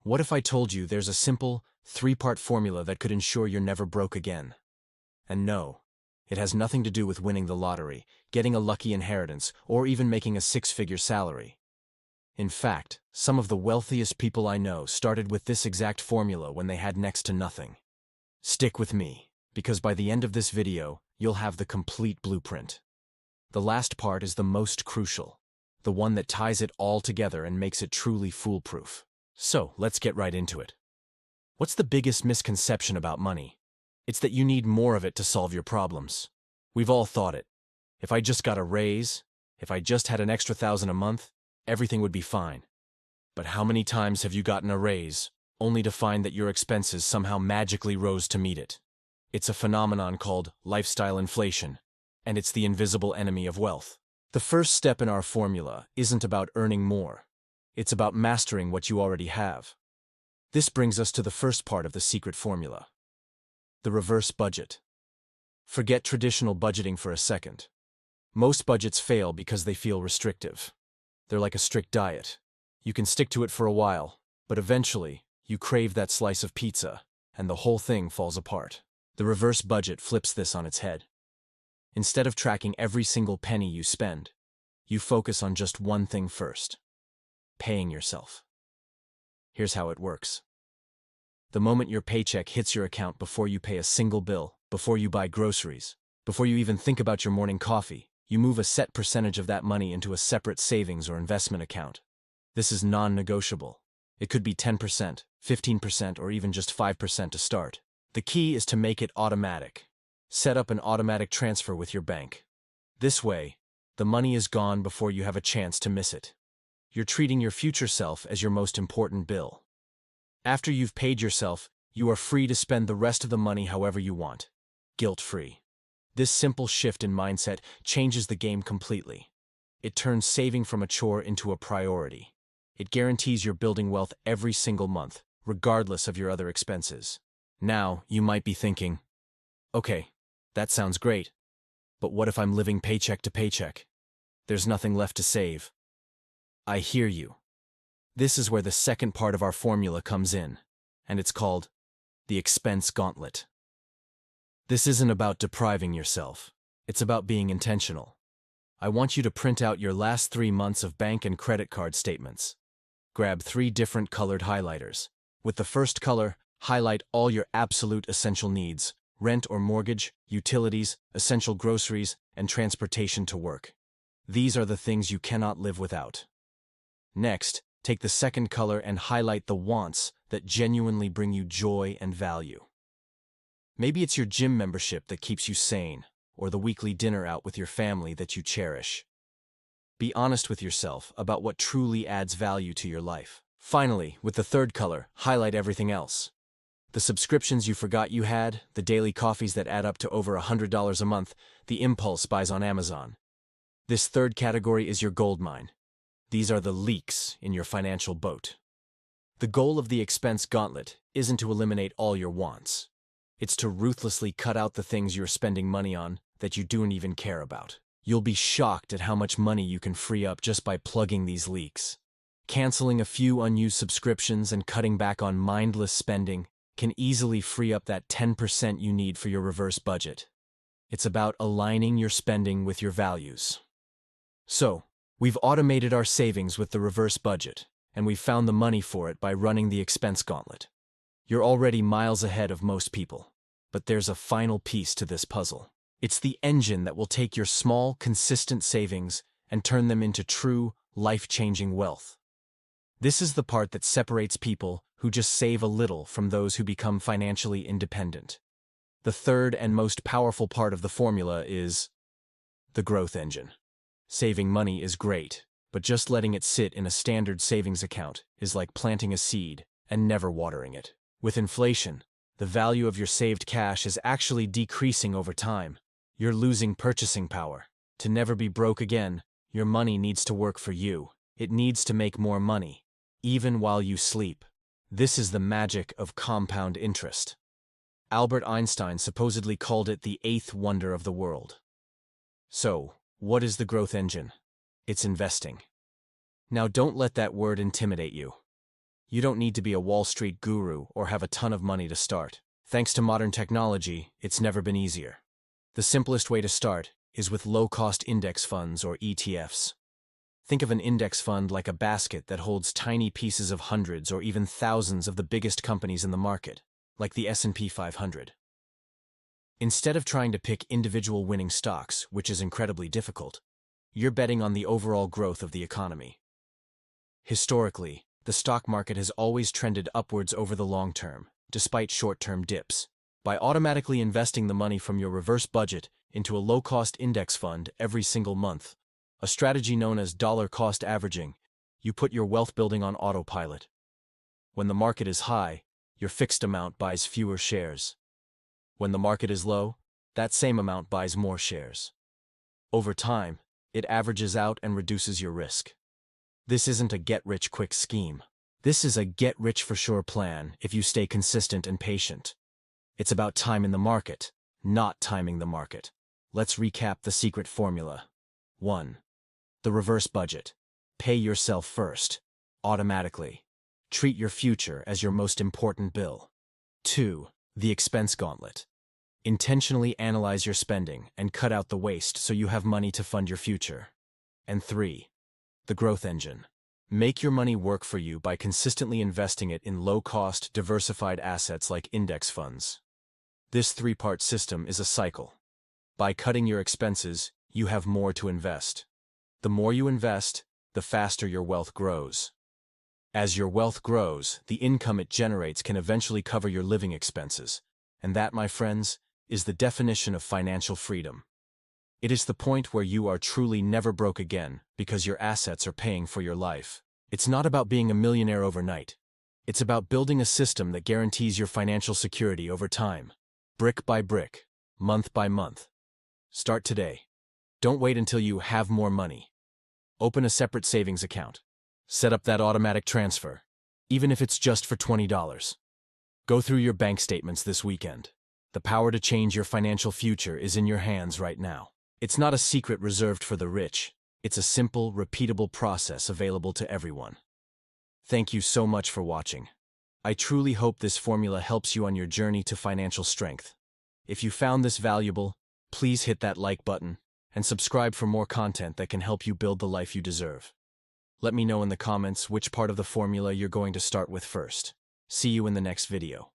What if I told you there's a simple, three-part formula that could ensure you're never broke again? And no, it has nothing to do with winning the lottery, getting a lucky inheritance, or even making a six-figure salary. In fact, some of the wealthiest people I know started with this exact formula when they had next to nothing. Stick with me, because by the end of this video, you'll have the complete blueprint. The last part is the most crucial, the one that ties it all together and makes it truly foolproof. So, let's get right into it. What's the biggest misconception about money? It's that you need more of it to solve your problems. We've all thought it. If I just got a raise, if I just had an extra $1,000 a month, everything would be fine. But how many times have you gotten a raise, only to find that your expenses somehow magically rose to meet it? It's a phenomenon called lifestyle inflation, and it's the invisible enemy of wealth. The first step in our formula isn't about earning more. It's about mastering what you already have. This brings us to the first part of the secret formula: the reverse budget. Forget traditional budgeting for a second. Most budgets fail because they feel restrictive. They're like a strict diet. You can stick to it for a while, but eventually, you crave that slice of pizza, and the whole thing falls apart. The reverse budget flips this on its head. Instead of tracking every single penny you spend, you focus on just one thing first: paying yourself. Here's how it works. The moment your paycheck hits your account, before you pay a single bill, before you buy groceries, before you even think about your morning coffee, you move a set percentage of that money into a separate savings or investment account. This is non-negotiable. It could be 10%, 15%, or even just 5% to start. The key is to make it automatic. Set up an automatic transfer with your bank. This way, the money is gone before you have a chance to miss it. You're treating your future self as your most important bill. After you've paid yourself, you are free to spend the rest of the money however you want, guilt-free. This simple shift in mindset changes the game completely. It turns saving from a chore into a priority. It guarantees you're building wealth every single month, regardless of your other expenses. Now, you might be thinking, okay, that sounds great, but what if I'm living paycheck to paycheck? There's nothing left to save. I hear you. This is where the second part of our formula comes in, and it's called the expense gauntlet. This isn't about depriving yourself. It's about being intentional. I want you to print out your last 3 months of bank and credit card statements. Grab 3 different colored highlighters. With the first color, highlight all your absolute essential needs: rent or mortgage, utilities, essential groceries, and transportation to work. These are the things you cannot live without. Next, take the second color and highlight the wants that genuinely bring you joy and value. Maybe it's your gym membership that keeps you sane, or the weekly dinner out with your family that you cherish. Be honest with yourself about what truly adds value to your life. Finally, with the third color, highlight everything else. The subscriptions you forgot you had, the daily coffees that add up to over $100 a month, the impulse buys on Amazon. This third category is your gold mine. These are the leaks in your financial boat. The goal of the expense gauntlet isn't to eliminate all your wants. It's to ruthlessly cut out the things you're spending money on that you don't even care about. You'll be shocked at how much money you can free up just by plugging these leaks. Canceling a few unused subscriptions and cutting back on mindless spending can easily free up that 10% you need for your reverse budget. It's about aligning your spending with your values. So, we've automated our savings with the reverse budget, and we've found the money for it by running the expense gauntlet. You're already miles ahead of most people, but there's a final piece to this puzzle. It's the engine that will take your small, consistent savings and turn them into true, life-changing wealth. This is the part that separates people who just save a little from those who become financially independent. The third and most powerful part of the formula is the growth engine. Saving money is great, but just letting it sit in a standard savings account is like planting a seed and never watering it. With inflation, the value of your saved cash is actually decreasing over time. You're losing purchasing power. To never be broke again, your money needs to work for you. It needs to make more money, even while you sleep. This is the magic of compound interest. Albert Einstein supposedly called it the 8th wonder of the world. So, what is the growth engine? It's investing. Now don't let that word intimidate you. You don't need to be a Wall Street guru or have a ton of money to start. Thanks to modern technology, it's never been easier. The simplest way to start is with low-cost index funds or ETFs. Think of an index fund like a basket that holds tiny pieces of hundreds or even thousands of the biggest companies in the market, like the S&P 500. Instead of trying to pick individual winning stocks, which is incredibly difficult, you're betting on the overall growth of the economy. Historically, the stock market has always trended upwards over the long term, despite short-term dips. By automatically investing the money from your reverse budget into a low-cost index fund every single month, a strategy known as dollar cost averaging, you put your wealth building on autopilot. When the market is high, your fixed amount buys fewer shares. When the market is low, that same amount buys more shares. Over time, it averages out and reduces your risk. This isn't a get-rich-quick scheme. This is a get-rich-for-sure plan if you stay consistent and patient. It's about time in the market, not timing the market. Let's recap the secret formula. 1. The reverse budget. Pay yourself first, automatically. Treat your future as your most important bill. 2. The expense gauntlet. Intentionally analyze your spending and cut out the waste so you have money to fund your future. And 3. The growth engine. Make your money work for you by consistently investing it in low-cost, diversified assets like index funds. This three-part system is a cycle. By cutting your expenses, you have more to invest. The more you invest, the faster your wealth grows. As your wealth grows, the income it generates can eventually cover your living expenses. And that, my friends, is the definition of financial freedom. It is the point where you are truly never broke again because your assets are paying for your life. It's not about being a millionaire overnight. It's about building a system that guarantees your financial security over time, brick by brick, month by month. Start today. Don't wait until you have more money. Open a separate savings account. Set up that automatic transfer, even if it's just for $20. Go through your bank statements this weekend. The power to change your financial future is in your hands right now. It's not a secret reserved for the rich. It's a simple, repeatable process available to everyone. Thank you so much for watching. I truly hope this formula helps you on your journey to financial strength. If you found this valuable, please hit that like button and subscribe for more content that can help you build the life you deserve. Let me know in the comments which part of the formula you're going to start with first. See you in the next video.